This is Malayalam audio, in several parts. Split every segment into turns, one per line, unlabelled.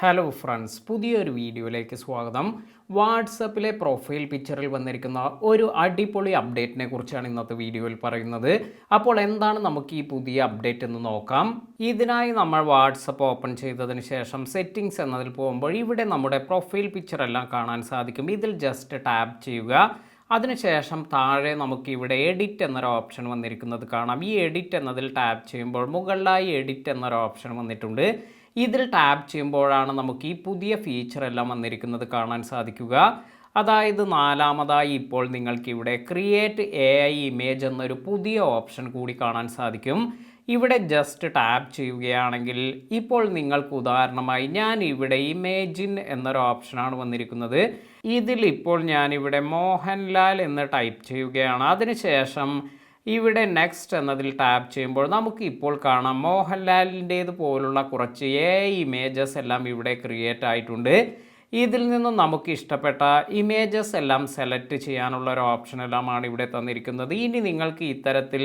ഹലോ ഫ്രണ്ട്സ്, പുതിയൊരു വീഡിയോയിലേക്ക് സ്വാഗതം. വാട്സപ്പിലെ പ്രൊഫൈൽ പിക്ചറിൽ വന്നിരിക്കുന്ന ഒരു അടിപൊളി അപ്ഡേറ്റിനെ കുറിച്ചാണ് ഇന്നത്തെ വീഡിയോയിൽ പറയുന്നത്. അപ്പോൾ എന്താണ് നമുക്ക് ഈ പുതിയ അപ്ഡേറ്റ് എന്ന് നോക്കാം. ഇതിനായി നമ്മൾ വാട്സപ്പ് ഓപ്പൺ ചെയ്തതിന് ശേഷം സെറ്റിംഗ്സ് എന്നതിൽ പോകുമ്പോൾ ഇവിടെ നമ്മുടെ പ്രൊഫൈൽ പിക്ചർ എല്ലാം കാണാൻ സാധിക്കും. ഇതിൽ ജസ്റ്റ് ടാപ്പ് ചെയ്യുക. അതിനുശേഷം താഴെ നമുക്ക് ഇവിടെ എഡിറ്റ് എന്നൊരു ഓപ്ഷൻ വന്നിരിക്കുന്നത് കാണാം. ഈ എഡിറ്റ് എന്നതിൽ ടാപ്പ് ചെയ്യുമ്പോൾ മുകളിലായി എഡിറ്റ് എന്നൊരു ഓപ്ഷൻ വന്നിട്ടുണ്ട്. ഇതിൽ ടാപ്പ് ചെയ്യുമ്പോഴാണ് നമുക്ക് ഈ പുതിയ ഫീച്ചർ എല്ലാം വന്നിരിക്കുന്നത് കാണാൻ സാധിക്കുക. അതായത് നാലാമതായി ഇപ്പോൾ നിങ്ങൾക്ക് ഇവിടെ ക്രിയേറ്റ് AI ഇമേജ് എന്നൊരു പുതിയ ഓപ്ഷൻ കൂടി കാണാൻ സാധിക്കും. ഇവിടെ ജസ്റ്റ് ടാപ്പ് ചെയ്യുകയാണെങ്കിൽ ഇപ്പോൾ നിങ്ങൾക്ക് ഉദാഹരണമായി ഞാൻ ഇവിടെ ഇമേജിൻ എന്നൊരു ഓപ്ഷനാണ് വന്നിരിക്കുന്നത്. ഇതിൽ ഇപ്പോൾ ഞാനിവിടെ മോഹൻലാൽ എന്ന് ടൈപ്പ് ചെയ്യുകയാണ്. അതിനുശേഷം ഇവിടെ നെക്സ്റ്റ് എന്നതിൽ ടാപ്പ് ചെയ്യുമ്പോൾ നമുക്ക് ഇപ്പോൾ കാണാം മോഹൻലാലിൻ്റേത് പോലുള്ള കുറച്ച് AI ഇമേജസ് എല്ലാം ഇവിടെ ക്രിയേറ്റ് ആയിട്ടുണ്ട്. ഇതിൽ നിന്നും നമുക്ക് ഇഷ്ടപ്പെട്ട ഇമേജസ് എല്ലാം സെലക്ട് ചെയ്യാനുള്ള ഒരു ഓപ്ഷൻ എല്ലാമാണ് ഇവിടെ തന്നിരിക്കുന്നത്. ഇനി നിങ്ങൾക്ക് ഇത്തരത്തിൽ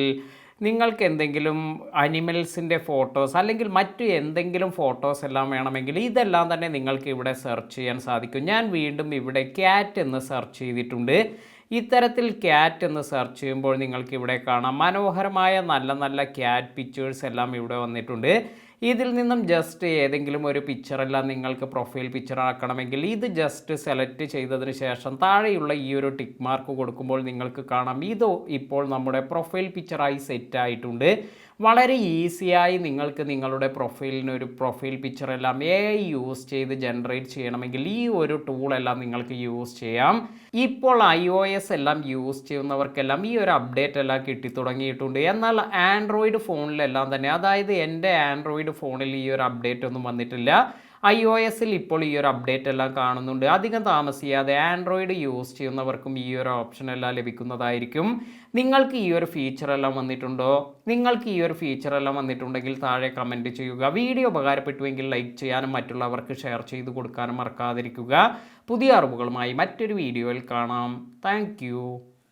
നിങ്ങൾക്ക് എന്തെങ്കിലും അനിമൽസിൻ്റെ ഫോട്ടോസ് അല്ലെങ്കിൽ മറ്റു എന്തെങ്കിലും ഫോട്ടോസ് എല്ലാം വേണമെങ്കിൽ ഇതെല്ലാം തന്നെ നിങ്ങൾക്ക് ഇവിടെ സെർച്ച് ചെയ്യാൻ സാധിക്കും. ഞാൻ വീണ്ടും ഇവിടെ ക്യാറ്റ് എന്ന് സെർച്ച് ചെയ്തിട്ടുണ്ട്. ഇത്തരത്തിൽ ക്യാറ്റ് എന്ന് സെർച്ച് ചെയ്യുമ്പോൾ നിങ്ങൾക്ക് ഇവിടെ കാണാം മനോഹരമായ നല്ല നല്ല ക്യാറ്റ് പിക്ചേഴ്സ് എല്ലാം ഇവിടെ വന്നിട്ടുണ്ട്. ഇതിൽ നിന്നും ജസ്റ്റ് ഏതെങ്കിലും ഒരു പിക്ചറെല്ലാം നിങ്ങൾക്ക് പ്രൊഫൈൽ പിക്ചർ ആക്കണമെങ്കിൽ ഇത് ജസ്റ്റ് സെലക്ട് ചെയ്തതിന് ശേഷം താഴെയുള്ള ഈ ഒരു ടിക്ക് മാർക്ക് കൊടുക്കുമ്പോൾ നിങ്ങൾക്ക് കാണാം ഇത് ഇപ്പോൾ നമ്മുടെ പ്രൊഫൈൽ പിക്ചറായി സെറ്റ് ആയിട്ടുണ്ട്. വളരെ ഈസിയായി നിങ്ങൾക്ക് നിങ്ങളുടെ പ്രൊഫൈലിനൊരു പ്രൊഫൈൽ പിക്ചറെല്ലാം AI യൂസ് ചെയ്ത് ജനറേറ്റ് ചെയ്യണമെങ്കിൽ ഈ ഒരു ടൂളെല്ലാം നിങ്ങൾക്ക് യൂസ് ചെയ്യാം. ഇപ്പോൾ iOS എല്ലാം യൂസ് ചെയ്യുന്നവർക്കെല്ലാം ഈ ഒരു അപ്ഡേറ്റ് എല്ലാം കിട്ടി തുടങ്ങിയിട്ടുണ്ട്. എന്നാൽ ആൻഡ്രോയിഡ് ഫോണിലെല്ലാം തന്നെ, അതായത് എൻ്റെ ആൻഡ്രോയിഡ് ഫോണിൽ ഈ ഒരു അപ്ഡേറ്റ് ഒന്നും വന്നിട്ടില്ല. iOSൽ ഇപ്പോൾ ഈ ഒരു അപ്ഡേറ്റ് എല്ലാം കാണുന്നുണ്ട്. അധികം താമസിയാതെ ആൻഡ്രോയിഡ് യൂസ് ചെയ്യുന്നവർക്കും ഈ ഒരു ഓപ്ഷൻ എല്ലാം ലഭിക്കുന്നതായിരിക്കും. നിങ്ങൾക്ക് ഈ ഒരു ഫീച്ചർ എല്ലാം വന്നിട്ടുണ്ടോ? നിങ്ങൾക്ക് ഈ ഒരു ഫീച്ചർ എല്ലാം വന്നിട്ടുണ്ടെങ്കിൽ താഴെ കമൻറ്റ് ചെയ്യുക. വീഡിയോ ഉപകാരപ്പെട്ടുവെങ്കിൽ ലൈക്ക് ചെയ്യാനും മറ്റുള്ളവർക്ക് ഷെയർ ചെയ്ത് കൊടുക്കാനും മറക്കാതിരിക്കുക. പുതിയ അറിവുകളുമായി മറ്റൊരു വീഡിയോയിൽ കാണാം. താങ്ക്